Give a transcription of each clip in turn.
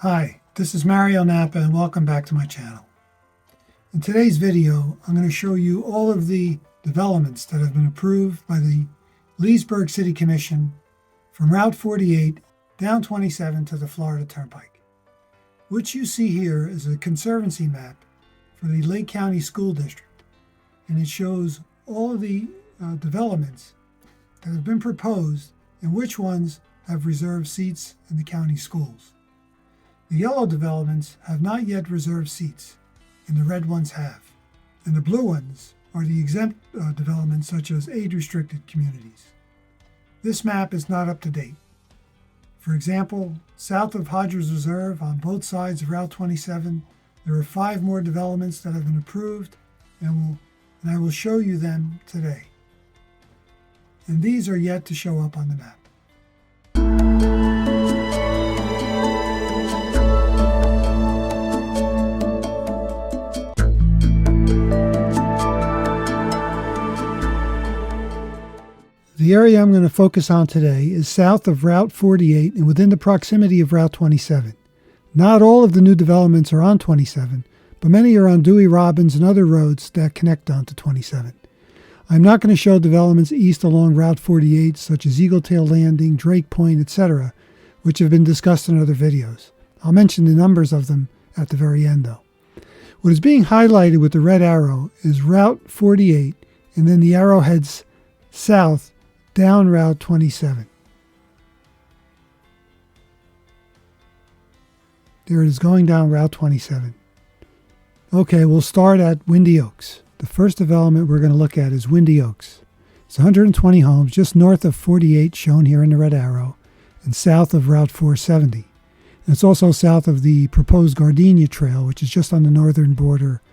Hi, this is Mario Napa and welcome back to my channel. In today's video, I'm going to show you all of the developments that have been approved by the Leesburg City Commission from Route 48 down 27 to the Florida Turnpike. What you see here is a conservancy map for the Lake County School District, and it shows all of the developments that have been proposed and which ones have reserved seats in the county schools. The yellow developments have not yet reserved seats, and the red ones have. And the blue ones are the exempt developments such as age-restricted communities. This map is not up to date. For example, south of Hodges Reserve on both sides of Route 27, there are 5 more developments that have been approved, and I will show you them today. And these are yet to show up on the map. The area I'm going to focus on today is south of Route 48 and within the proximity of Route 27. Not all of the new developments are on 27, but many are on Dewey Robbins and other roads that connect onto 27. I'm not going to show developments east along Route 48 such as Eagletail Landing, Drake Point, etc., which have been discussed in other videos. I'll mention the numbers of them at the very end though. What is being highlighted with the red arrow is Route 48, and then the arrow heads south down Route 27. There it is, going down Route 27. Okay, we'll start at Windy Oaks. The first development we're going to look at is Windy Oaks. It's 120 homes just north of 48, shown here in the red arrow, and south of Route 470. And it's also south of the proposed Gardenia Trail, which is just on the northern border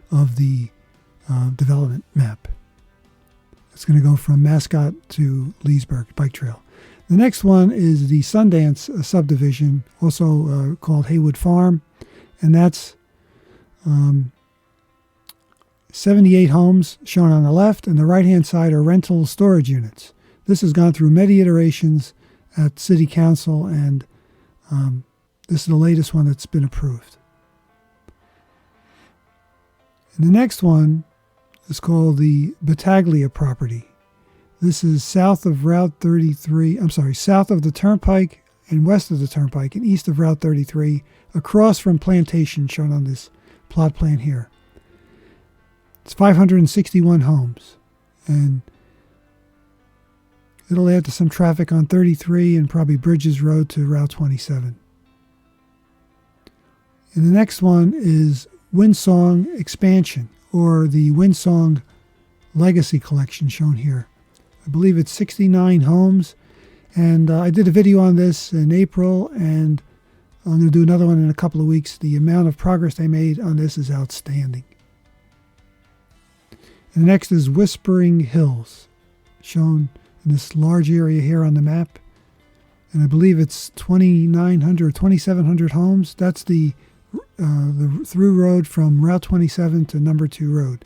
of the development map. It's going to go from Mascot to Leesburg bike trail. The next one is the Sundance subdivision, also called Haywood Farm, and that's 78 homes shown on the left, and the right-hand side are rental storage units. This has gone through many iterations at City Council, and this is the latest one that's been approved. And the next one is called the Battaglia property. This is south of Route 33, south of the Turnpike and west of the Turnpike and east of Route 33, across from Plantation, shown on this plot plan here. It's 561 homes, and it'll add to some traffic on 33 and probably Bridges Road to Route 27. And the next one is Windsong Expansion, or the Windsong Legacy Collection, shown here. I believe it's 69 homes, and I did a video on this in April, and I'm going to do another one in a couple of weeks. The amount of progress they made on this is outstanding. And the next is Whispering Hills, shown in this large area here on the map, and I believe it's 2,900 or 2,700 homes. That's the through road from Route 27 to Number 2 Road.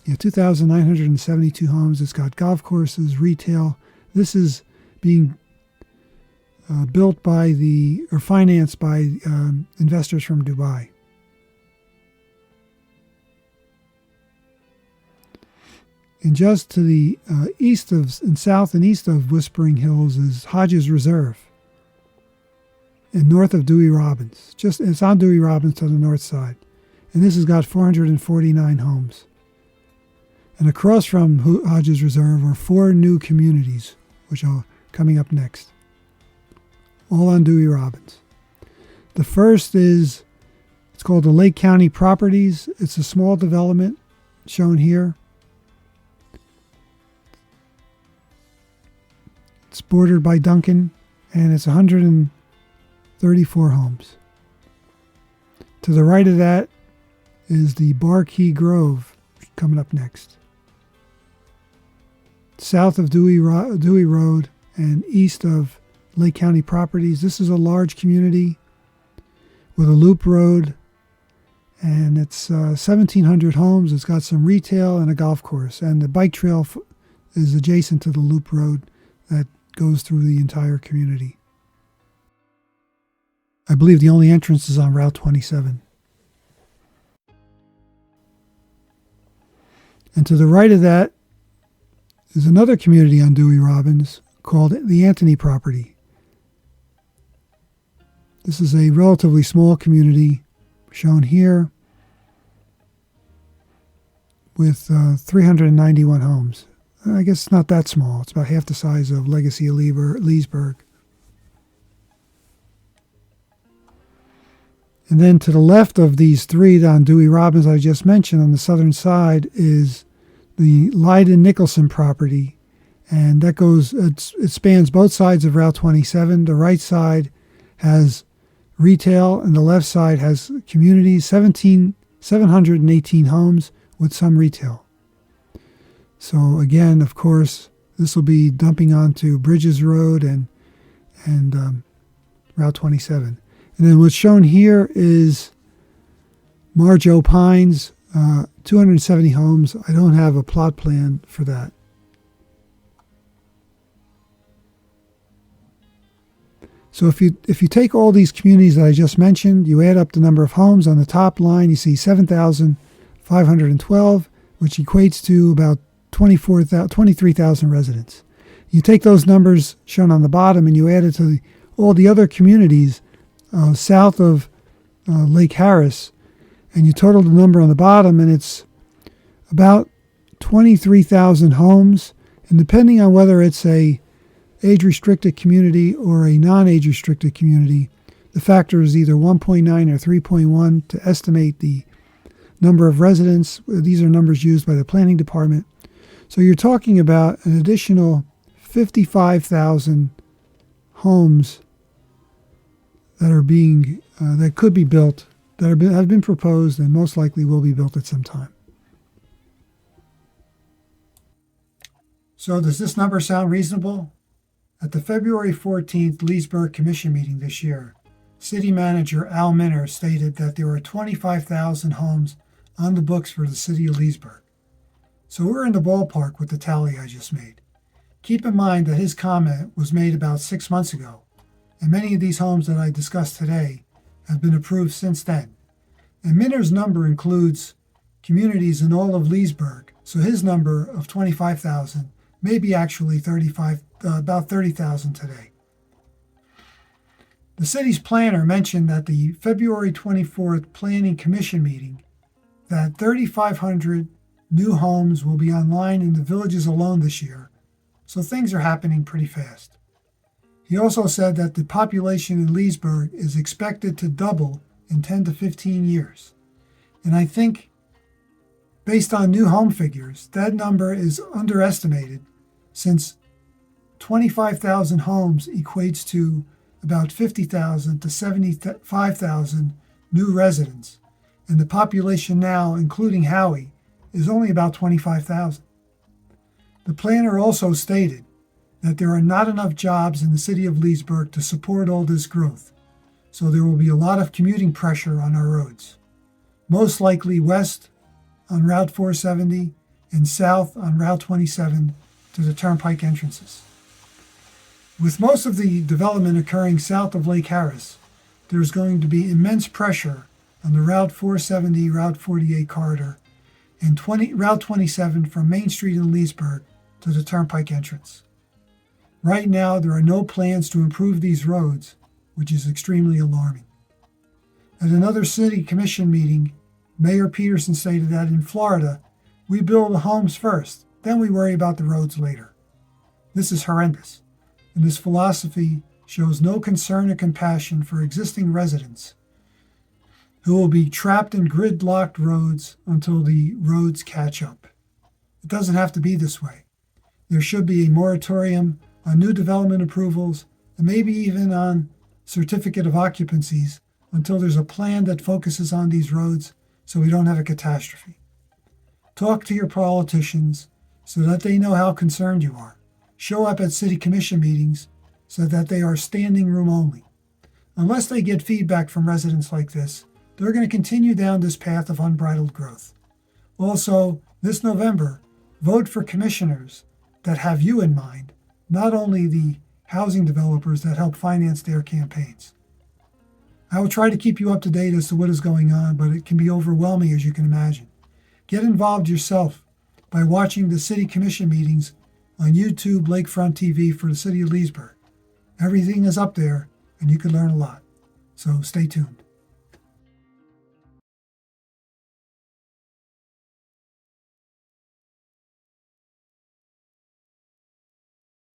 Yeah, 2,972 homes. It's got golf courses, retail. This is being built by or financed by investors from Dubai. And just to the south and east of Whispering Hills is Hodges Reserve, and north of Dewey Robbins. It's on Dewey Robbins to the north side. And this has got 449 homes. And across from Hodges Reserve are 4 new communities, which are coming up next, all on Dewey Robbins. The first it's called the Lake County Properties. It's a small development shown here. It's bordered by Duncan, and it's 134 homes. To the right of that is the Barkey Grove coming up next. South of Dewey Road and east of Lake County Properties. This is a large community with a loop road, and it's 1,700 homes. It's got some retail and a golf course, and the bike trail is adjacent to the loop road that goes through the entire community. I believe the only entrance is on Route 27. And to the right of that is another community on Dewey Robbins called the Anthony property. This is a relatively small community shown here with 391 homes. I guess it's not that small. It's about half the size of Legacy of Leesburg. And then to the left of these three on Dewey Robbins I just mentioned, on the southern side, is the Leiden-Nicholson property. And that goes, it spans both sides of Route 27. The right side has retail, and the left side has communities, 718 homes with some retail. So again, of course, this will be dumping onto Bridges Road and Route 27. And then what's shown here is Marjo Pines, 270 homes. I don't have a plot plan for that. So if you take all these communities that I just mentioned, you add up the number of homes on the top line, you see 7,512, which equates to about 23,000 residents. You take those numbers shown on the bottom and you add it to all the other communities south of Lake Harris, and you total the number on the bottom, and it's about 23,000 homes. And depending on whether it's a age-restricted community or a non-age-restricted community, the factor is either 1.9 or 3.1 to estimate the number of residents. These are numbers used by the planning department. So you're talking about an additional 55,000 homes that are being that could be built, that have been proposed, and most likely will be built at some time. So does this number sound reasonable? At the February 14th Leesburg Commission meeting this year, City Manager Al Minner stated that there were 25,000 homes on the books for the city of Leesburg. So we're in the ballpark with the tally I just made. Keep in mind that his comment was made about 6 months ago, and many of these homes that I discussed today have been approved since then. And Minner's number includes communities in all of Leesburg, so his number of 25,000 may be actually about 30,000 today. The city's planner mentioned at the February 24th Planning Commission meeting that 3,500 new homes will be online in the villages alone this year, so things are happening pretty fast. He also said that the population in Leesburg is expected to double in 10 to 15 years. And I think, based on new home figures, that number is underestimated, since 25,000 homes equates to about 50,000 to 75,000 new residents. And the population now, including Howie, is only about 25,000. The planner also stated that there are not enough jobs in the city of Leesburg to support all this growth, so there will be a lot of commuting pressure on our roads, most likely west on Route 470 and south on Route 27 to the turnpike entrances. With most of the development occurring south of Lake Harris, there's going to be immense pressure on the Route 470, Route 48 corridor, and Route 27 from Main Street in Leesburg to the turnpike entrance. Right now, there are no plans to improve these roads, which is extremely alarming. At another city commission meeting, Mayor Peterson stated that in Florida, we build the homes first, then we worry about the roads later. This is horrendous, and this philosophy shows no concern or compassion for existing residents who will be trapped in gridlocked roads until the roads catch up. It doesn't have to be this way. There should be a moratorium on new development approvals, and maybe even on certificate of occupancies until there's a plan that focuses on these roads so we don't have a catastrophe. Talk to your politicians so that they know how concerned you are. Show up at city commission meetings so that they are standing room only. Unless they get feedback from residents like this, they're going to continue down this path of unbridled growth. Also, this November, vote for commissioners that have you in mind, not only the housing developers that help finance their campaigns. I will try to keep you up to date as to what is going on, but it can be overwhelming, as you can imagine. Get involved yourself by watching the City Commission meetings on YouTube Lakefront TV for the City of Leesburg. Everything is up there, and you can learn a lot. So stay tuned.